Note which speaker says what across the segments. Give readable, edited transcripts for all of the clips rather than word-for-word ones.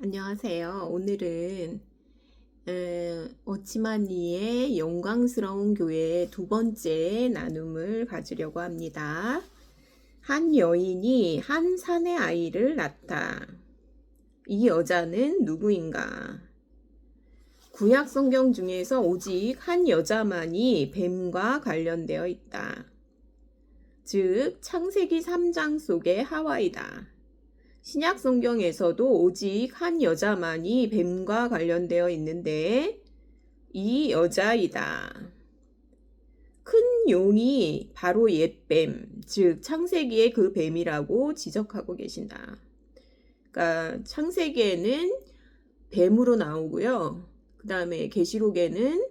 Speaker 1: 안녕하세요. 오늘은 어치마니의 영광스러운 교회의 두 번째 나눔을 가지려고 합니다. 한 여인이 한 산의 아이를 낳다. 이 여자는 누구인가? 구약 성경 중에서 오직 한 여자만이 뱀과 관련되어 있다. 즉 창세기 3장 속의 하와이다. 신약 성경에서도 오직 한 여자만이 뱀과 관련되어 있는데 이 여자이다. 큰 용이 바로 옛뱀, 즉 창세기의 그 뱀이라고 지적하고 계신다. 그러니까 창세기에는 뱀으로 나오고요. 그 다음에 계시록에는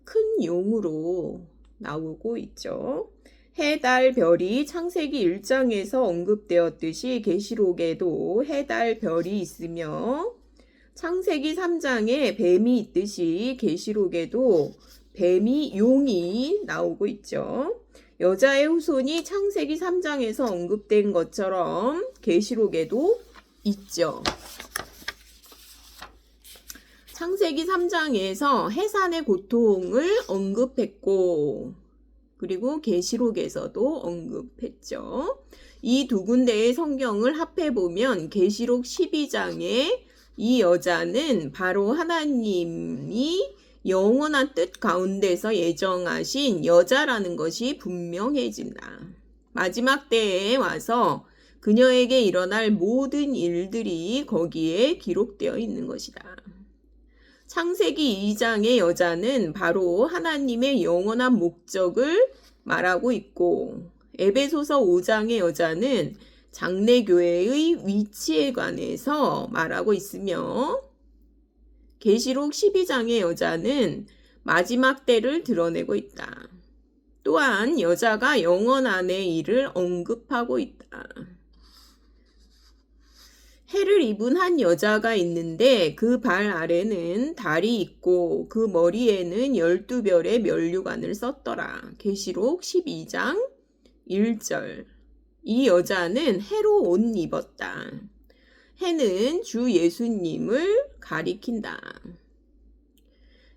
Speaker 1: 큰 용으로 나오고 있죠. 해, 달, 별이 창세기 1장에서 언급되었듯이 계시록에도 해, 달, 별이 있으며 창세기 3장에 뱀이 있듯이 계시록에도 뱀이 용이 나오고 있죠. 여자의 후손이 창세기 3장에서 언급된 것처럼 계시록에도 있죠. 창세기 3장에서 해산의 고통을 언급했고 그리고 계시록에서도 언급했죠. 이 두 군데의 성경을 합해보면 계시록 12장에 이 여자는 바로 하나님이 영원한 뜻 가운데서 예정하신 여자라는 것이 분명해진다. 마지막 때에 와서 그녀에게 일어날 모든 일들이 거기에 기록되어 있는 것이다. 창세기 2장의 여자는 바로 하나님의 영원한 목적을 말하고 있고 에베소서 5장의 여자는 장래교회의 위치에 관해서 말하고 있으며 계시록 12장의 여자는 마지막 때를 드러내고 있다. 또한 여자가 영원 안의 일을 언급하고 있다. 해를 입은 한 여자가 있는데 그 발 아래는 달이 있고 그 머리에는 12별의 면류관을 썼더라. 계시록 12장 1절. 이 여자는 해로 옷 입었다. 해는 주 예수님을 가리킨다.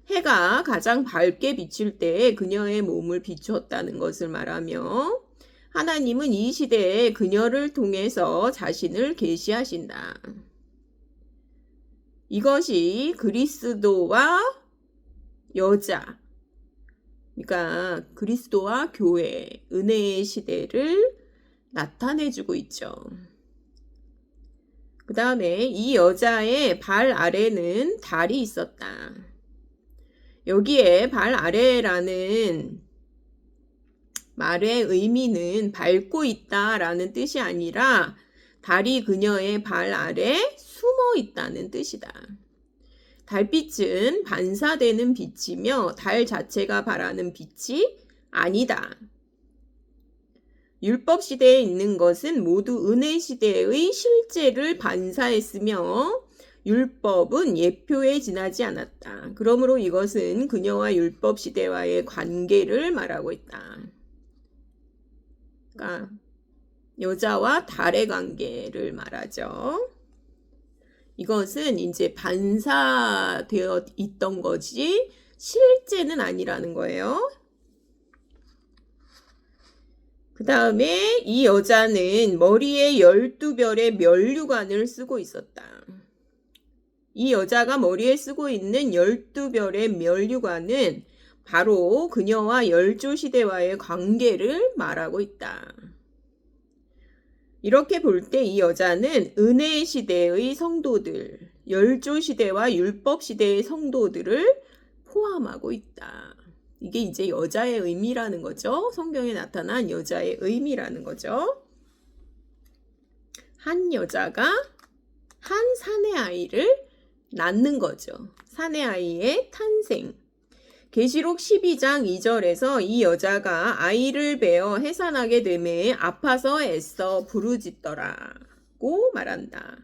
Speaker 1: 해가 가장 밝게 비칠 때 그녀의 몸을 비추었다는 것을 말하며 하나님은 이 시대에 그녀를 통해서 자신을 계시하신다. 이것이 그리스도와 여자, 그러니까 그리스도와 교회, 은혜의 시대를 나타내주고 있죠. 그 다음에 이 여자의 발 아래는 달이 있었다. 여기에 발 아래라는 말의 의미는 밟고 있다라는 뜻이 아니라 달이 그녀의 발 아래 숨어 있다는 뜻이다. 달빛은 반사되는 빛이며 달 자체가 발하는 빛이 아니다. 율법 시대에 있는 것은 모두 은혜 시대의 실제를 반사했으며 율법은 예표에 지나지 않았다. 그러므로 이것은 그녀와 율법 시대와의 관계를 말하고 있다. 그러니까 여자와 달의 관계를 말하죠. 이것은 이제 반사되어 있던 거지 실제는 아니라는 거예요. 그 다음에 이 여자는 머리에 12별의 면류관을 쓰고 있었다. 이 여자가 머리에 쓰고 있는 12별의 면류관은 바로 그녀와 열조 시대와의 관계를 말하고 있다. 이렇게 볼 때 이 여자는 은혜의 시대의 성도들, 열조 시대와 율법 시대의 성도들을 포함하고 있다. 이게 이제 여자의 의미라는 거죠. 성경에 나타난 여자의 의미라는 거죠. 한 여자가 한 사내 아이를 낳는 거죠. 사내 아이의 탄생. 계시록 12장 2절에서 이 여자가 아이를 베어 해산하게 되매 아파서 애써 부르짖더라고 말한다.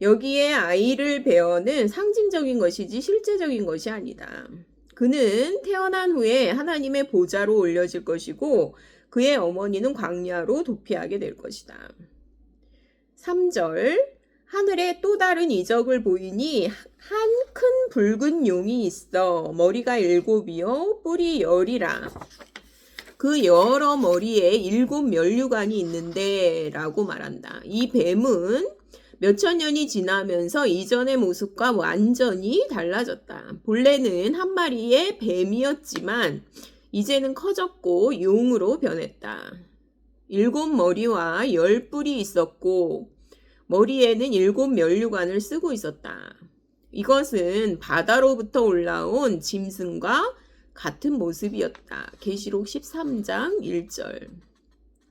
Speaker 1: 여기에 아이를 베어는 상징적인 것이지 실제적인 것이 아니다. 그는 태어난 후에 하나님의 보좌로 올려질 것이고 그의 어머니는 광야로 도피하게 될 것이다. 3절 하늘에 또 다른 이적을 보이니 한 큰 붉은 용이 있어. 머리가 7이요 뿔이 10이라. 그 여러 머리에 7 면류관이 있는데 라고 말한다. 이 뱀은 몇천 년이 지나면서 이전의 모습과 완전히 달라졌다. 본래는 한 마리의 뱀이었지만 이제는 커졌고 용으로 변했다. 7머리와 10뿔이 있었고 머리에는 7면류관을 쓰고 있었다. 이것은 바다로부터 올라온 짐승과 같은 모습이었다. 계시록 13장 1절.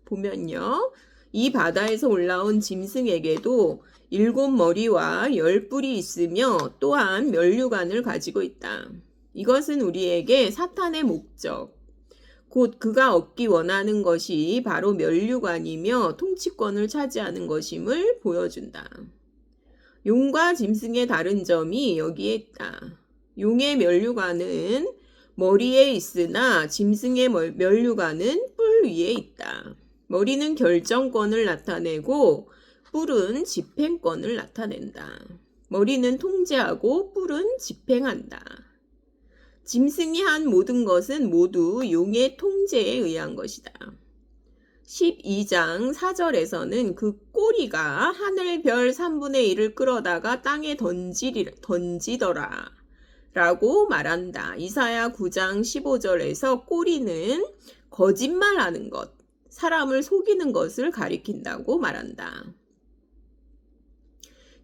Speaker 1: 보면요. 이 바다에서 올라온 짐승에게도 7머리와 10뿔이 있으며 또한 면류관을 가지고 있다. 이것은 우리에게 사탄의 목적, 곧 그가 얻기 원하는 것이 바로 면류관이며 통치권을 차지하는 것임을 보여준다. 용과 짐승의 다른 점이 여기에 있다. 용의 면류관은 머리에 있으나 짐승의 면류관은 뿔 위에 있다. 머리는 결정권을 나타내고 뿔은 집행권을 나타낸다. 머리는 통제하고 뿔은 집행한다. 짐승이 한 모든 것은 모두 용의 통제에 의한 것이다. 12장 4절에서는 그 꼬리가 하늘 별 3분의 1을 끌어다가 땅에 던지더라 라고 말한다. 이사야 9장 15절에서 꼬리는 거짓말하는 것, 사람을 속이는 것을 가리킨다고 말한다.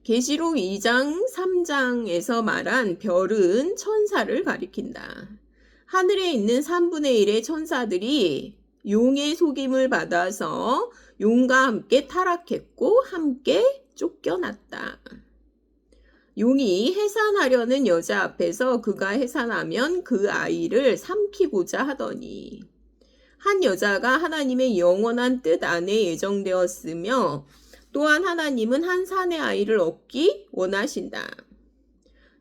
Speaker 1: 계시록 2장 3장에서 말한 별은 천사를 가리킨다. 하늘에 있는 3분의 1의 천사들이 용의 속임을 받아서 용과 함께 타락했고 함께 쫓겨났다. 용이 해산하려는 여자 앞에서 그가 해산하면 그 아이를 삼키고자 하더니 한 여자가 하나님의 영원한 뜻 안에 예정되었으며 또한 하나님은 한 산의 아이를 얻기 원하신다.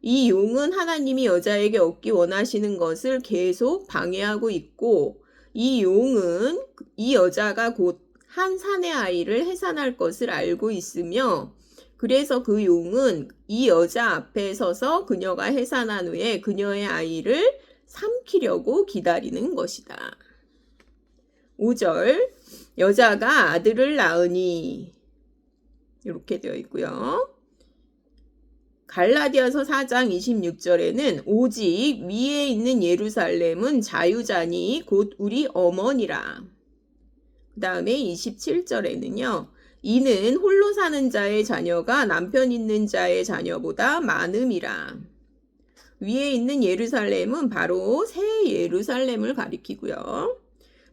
Speaker 1: 이 용은 하나님이 여자에게 얻기 원하시는 것을 계속 방해하고 있고 이 용은 이 여자가 곧 한 산의 아이를 해산할 것을 알고 있으며 그래서 그 용은 이 여자 앞에 서서 그녀가 해산한 후에 그녀의 아이를 삼키려고 기다리는 것이다. 5절 여자가 아들을 낳으니 이렇게 되어 있고요. 갈라디아서 4장 26절에는 오직 위에 있는 예루살렘은 자유자니 곧 우리 어머니라. 그 다음에 27절에는요. 이는 홀로 사는 자의 자녀가 남편 있는 자의 자녀보다 많음이라. 위에 있는 예루살렘은 바로 새 예루살렘을 가리키고요.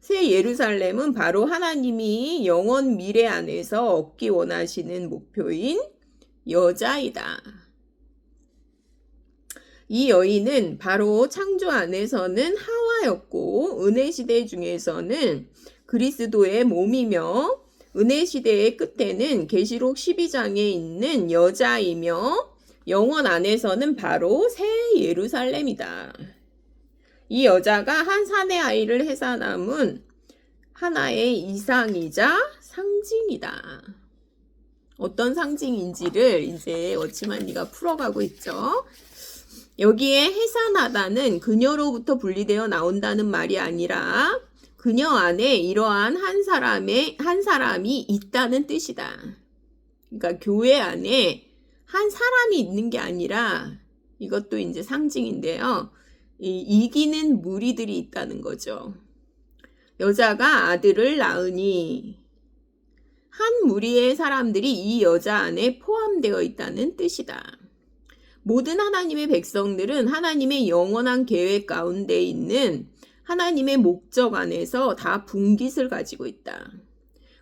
Speaker 1: 새 예루살렘은 바로 하나님이 영원 미래 안에서 얻기 원하시는 목표인 여자이다. 이 여인은 바로 창조 안에서는 하와였고 은혜시대 중에서는 그리스도의 몸이며 은혜시대의 끝에는 계시록 12장에 있는 여자이며 영원 안에서는 바로 새 예루살렘이다. 이 여자가 한 산의 아이를 해산함은 하나의 이상이자 상징이다. 어떤 상징인지를 이제 워치만리가 풀어가고 있죠. 여기에 해산하다는 그녀로부터 분리되어 나온다는 말이 아니라 그녀 안에 이러한 한 사람이 있다는 뜻이다. 그러니까 교회 안에 한 사람이 있는 게 아니라 이것도 이제 상징인데요. 이기는 무리들이 있다는 거죠. 여자가 아들을 낳으니 한 무리의 사람들이 이 여자 안에 포함되어 있다는 뜻이다. 모든 하나님의 백성들은 하나님의 영원한 계획 가운데 있는 하나님의 목적 안에서 다 분깃을 가지고 있다.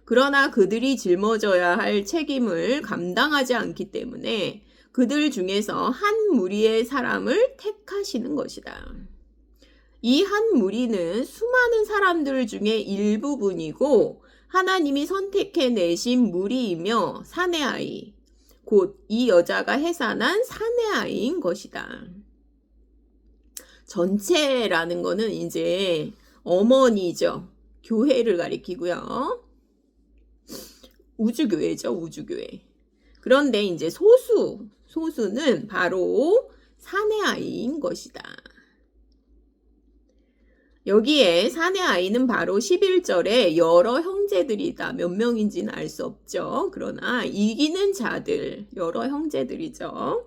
Speaker 1: 그러나 그들이 짊어져야 할 책임을 감당하지 않기 때문에 그들 중에서 한 무리의 사람을 택하시는 것이다. 이 한 무리는 수많은 사람들 중에 일부분이고 하나님이 선택해내신 무리이며 산의 아이, 곧 이 여자가 해산한 산의 아이인 것이다. 전체라는 거는 이제 어머니죠. 교회를 가리키고요. 우주교회죠. 우주교회. 그런데 이제 소수는 바로 사내 아이인 것이다. 여기에 사내 아이는 바로 11절에 여러 형제들이다. 몇 명인지는 알 수 없죠. 그러나 이기는 자들, 여러 형제들이죠.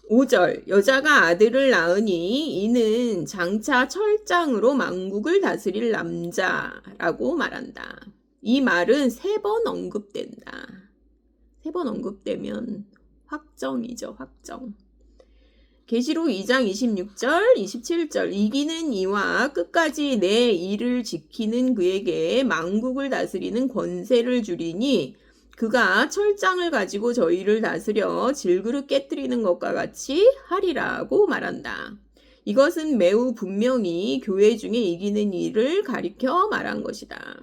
Speaker 1: 5절 여자가 아들을 낳으니 이는 장차 철장으로 만국을 다스릴 남자라고 말한다. 이 말은 3번 언급된다. 3번 언급되면 확정이죠. 확정. 계시록 2장 26절, 27절 이기는 이와 끝까지 내 일을 지키는 그에게 만국을 다스리는 권세를 주리니 그가 철장을 가지고 저희를 다스려 질그릇 깨뜨리는 것과 같이 하리라고 말한다. 이것은 매우 분명히 교회 중에 이기는 이를 가리켜 말한 것이다.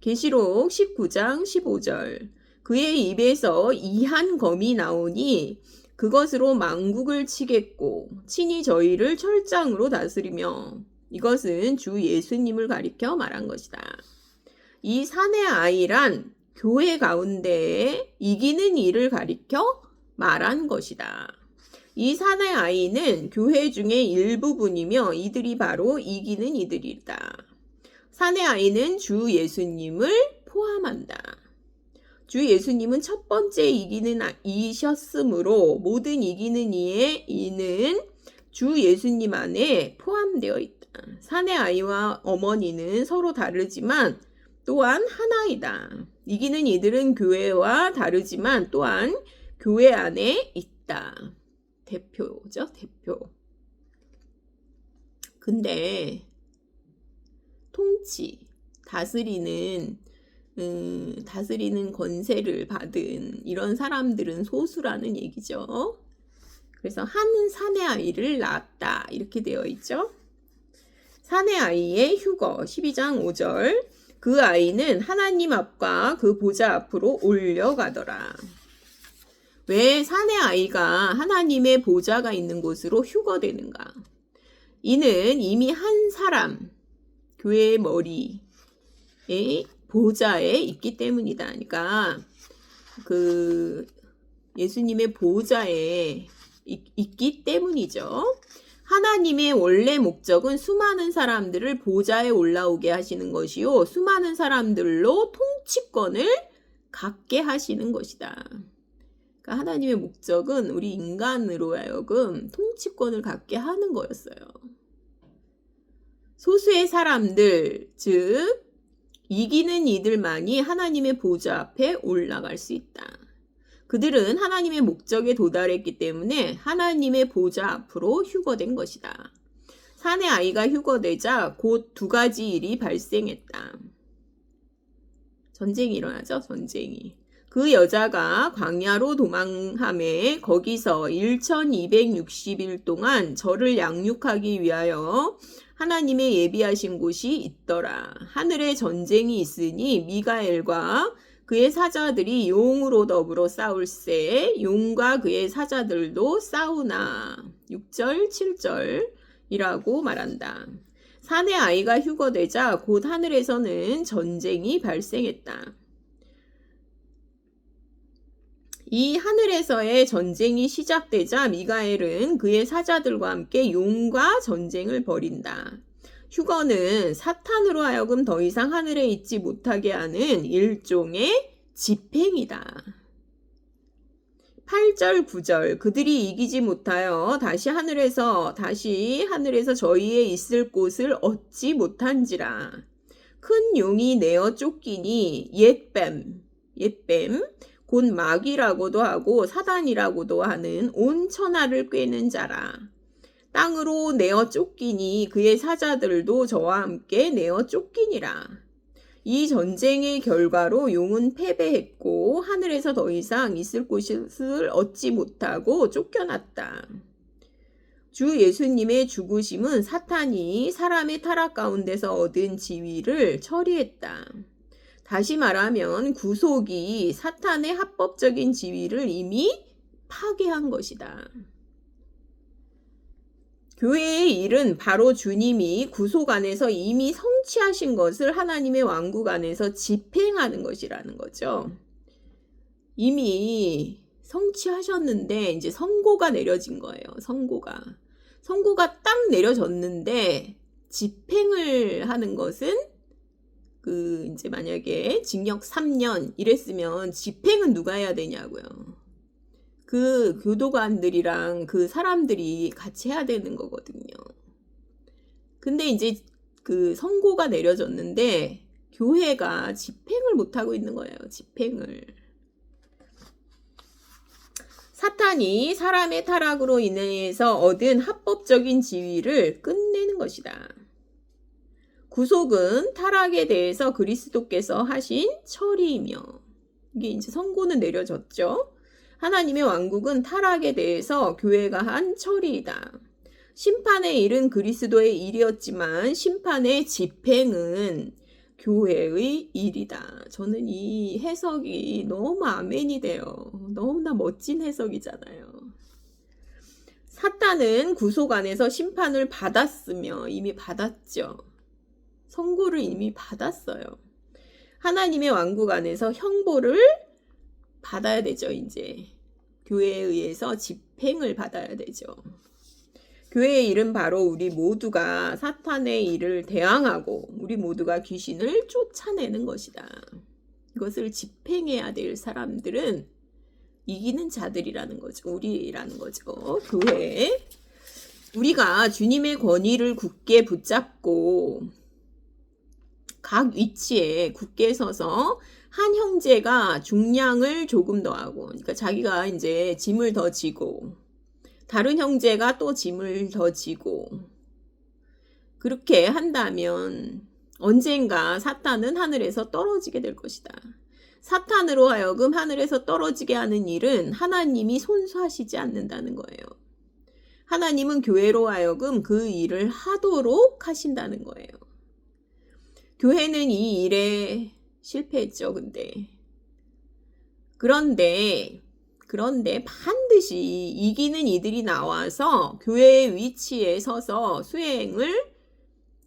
Speaker 1: 계시록 19장 15절 그의 입에서 이한 검이 나오니 그것으로 만국을 치겠고 친히 저희를 철장으로 다스리며 이것은 주 예수님을 가리켜 말한 것이다. 이 사내 아이란 교회 가운데에 이기는 이를 가리켜 말한 것이다. 이 사내 아이는 교회 중의 일부분이며 이들이 바로 이기는 이들이다. 사내 아이는 주 예수님을 포함한다. 주 예수님은 첫 번째 이기는 이셨으므로 모든 이기는 이의 이는 주 예수님 안에 포함되어 있다. 사내 아이와 어머니는 서로 다르지만 또한 하나이다. 이기는 이들은 교회와 다르지만 또한 교회 안에 있다. 대표죠, 대표. 근데 통치, 다스리는 권세를 받은 이런 사람들은 소수라는 얘기죠. 그래서 한 사내 아이를 낳았다 이렇게 되어 있죠. 사내 아이의 휴거 12장 5절 그 아이는 하나님 앞과 그 보좌 앞으로 올려가더라. 왜 사내 아이가 하나님의 보좌가 있는 곳으로 휴거되는가? 이는 이미 한 사람 교회의 머리에 보좌에 있기 때문이다. 그러니까 그 예수님의 보좌에 있기 때문이죠. 하나님의 원래 목적은 수많은 사람들을 보좌에 올라오게 하시는 것이요. 수많은 사람들로 통치권을 갖게 하시는 것이다. 그러니까 하나님의 목적은 우리 인간으로 하여금 통치권을 갖게 하는 거였어요. 소수의 사람들, 즉 이기는 이들만이 하나님의 보좌 앞에 올라갈 수 있다. 그들은 하나님의 목적에 도달했기 때문에 하나님의 보좌 앞으로 휴거된 것이다. 사내 아이가 휴거되자 곧 2가지 일이 발생했다. 전쟁이 일어나죠. 전쟁이. 그 여자가 광야로 도망하매 거기서 1260일 동안 저를 양육하기 위하여 하나님의 예비하신 곳이 있더라. 하늘에 전쟁이 있으니 미가엘과 그의 사자들이 용으로 더불어 싸울세 용과 그의 사자들도 싸우나 6절 7절이라고 말한다. 사내 아이가 휴거되자 곧 하늘에서는 전쟁이 발생했다. 이 하늘에서의 전쟁이 시작되자 미가엘은 그의 사자들과 함께 용과 전쟁을 벌인다. 휴거는 사탄으로 하여금 더 이상 하늘에 있지 못하게 하는 일종의 집행이다. 8절 9절 그들이 이기지 못하여 다시 하늘에서 저희의 있을 곳을 얻지 못한지라. 큰 용이 내어 쫓기니 옛뱀 곧 마귀라고도 하고 사단이라고도 하는 온 천하를 꿰는 자라. 땅으로 내어 쫓기니 그의 사자들도 저와 함께 내어 쫓기니라. 이 전쟁의 결과로 용은 패배했고 하늘에서 더 이상 있을 곳을 얻지 못하고 쫓겨났다. 주 예수님의 죽으심은 사탄이 사람의 타락 가운데서 얻은 지위를 처리했다. 다시 말하면 구속이 사탄의 합법적인 지위를 이미 파괴한 것이다. 교회의 일은 바로 주님이 구속 안에서 이미 성취하신 것을 하나님의 왕국 안에서 집행하는 것이라는 거죠. 이미 성취하셨는데 이제 선고가 내려진 거예요. 선고가 딱 내려졌는데 집행을 하는 것은 이제 만약에 징역 3년 이랬으면 집행은 누가 해야 되냐고요. 그 교도관들이랑 그 사람들이 같이 해야 되는 거거든요. 근데 이제 그 선고가 내려졌는데 교회가 집행을 못하고 있는 거예요. 집행을. 사탄이 사람의 타락으로 인해서 얻은 합법적인 지위를 끝내는 것이다. 구속은 타락에 대해서 그리스도께서 하신 처리이며, 이게 이제 선고는 내려졌죠. 하나님의 왕국은 타락에 대해서 교회가 한 처리이다. 심판의 일은 그리스도의 일이었지만 심판의 집행은 교회의 일이다. 저는 이 해석이 너무 아멘이 돼요. 너무나 멋진 해석이잖아요. 사탄은 구속 안에서 심판을 받았으며 이미 받았죠. 선고를 이미 받았어요. 하나님의 왕국 안에서 형벌을 받아야 되죠. 이제 교회에 의해서 집행을 받아야 되죠. 교회의 일은 바로 우리 모두가 사탄의 일을 대항하고 우리 모두가 귀신을 쫓아내는 것이다. 이것을 집행해야 될 사람들은 이기는 자들이라는 거죠. 우리라는 거죠. 교회. 우리가 주님의 권위를 굳게 붙잡고 각 위치에 굳게 서서 한 형제가 중량을 조금 더 하고, 그러니까 자기가 이제 짐을 더 지고 다른 형제가 또 짐을 더 지고 그렇게 한다면 언젠가 사탄은 하늘에서 떨어지게 될 것이다. 사탄으로 하여금 하늘에서 떨어지게 하는 일은 하나님이 손수하시지 않는다는 거예요. 하나님은 교회로 하여금 그 일을 하도록 하신다는 거예요. 교회는 이 일에 실패했죠. 그런데 반드시 이기는 이들이 나와서 교회의 위치에 서서 수행을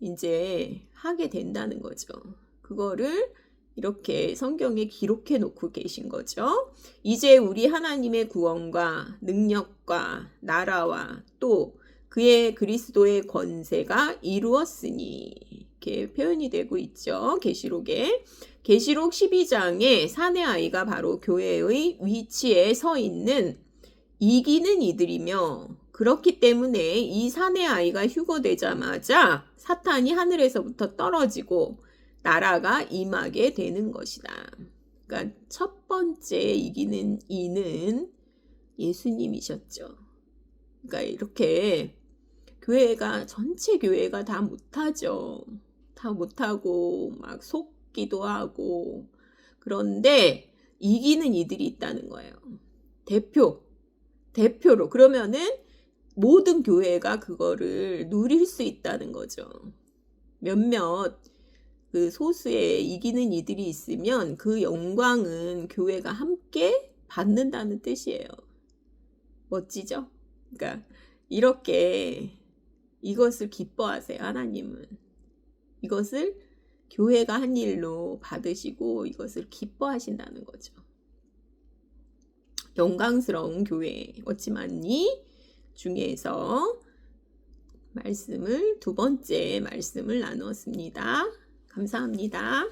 Speaker 1: 이제 하게 된다는 거죠. 그거를 이렇게 성경에 기록해 놓고 계신 거죠. 이제 우리 하나님의 구원과 능력과 나라와 또 그의 그리스도의 권세가 이루었으니 이렇게 표현이 되고 있죠. 계시록에. 계시록 12장에 사내 아이가 바로 교회의 위치에 서 있는 이기는 이들이며, 그렇기 때문에 이 사내 아이가 휴거되자마자 사탄이 하늘에서부터 떨어지고 나라가 임하게 되는 것이다. 그러니까 첫 번째 이기는 이는 예수님이셨죠. 그러니까 이렇게 전체 교회가 다 못하죠. 다 못하고 막 속기도 하고, 그런데 이기는 이들이 있다는 거예요. 대표로. 그러면은 모든 교회가 그거를 누릴 수 있다는 거죠. 몇몇 그 소수의 이기는 이들이 있으면 그 영광은 교회가 함께 받는다는 뜻이에요. 멋지죠? 그러니까 이렇게 이것을 기뻐하세요. 하나님은 이것을 교회가 한 일로 받으시고 이것을 기뻐하신다는 거죠. 영광스러운 교회 어찌맞니? 중에서 두 번째 말씀을 나누었습니다. 감사합니다.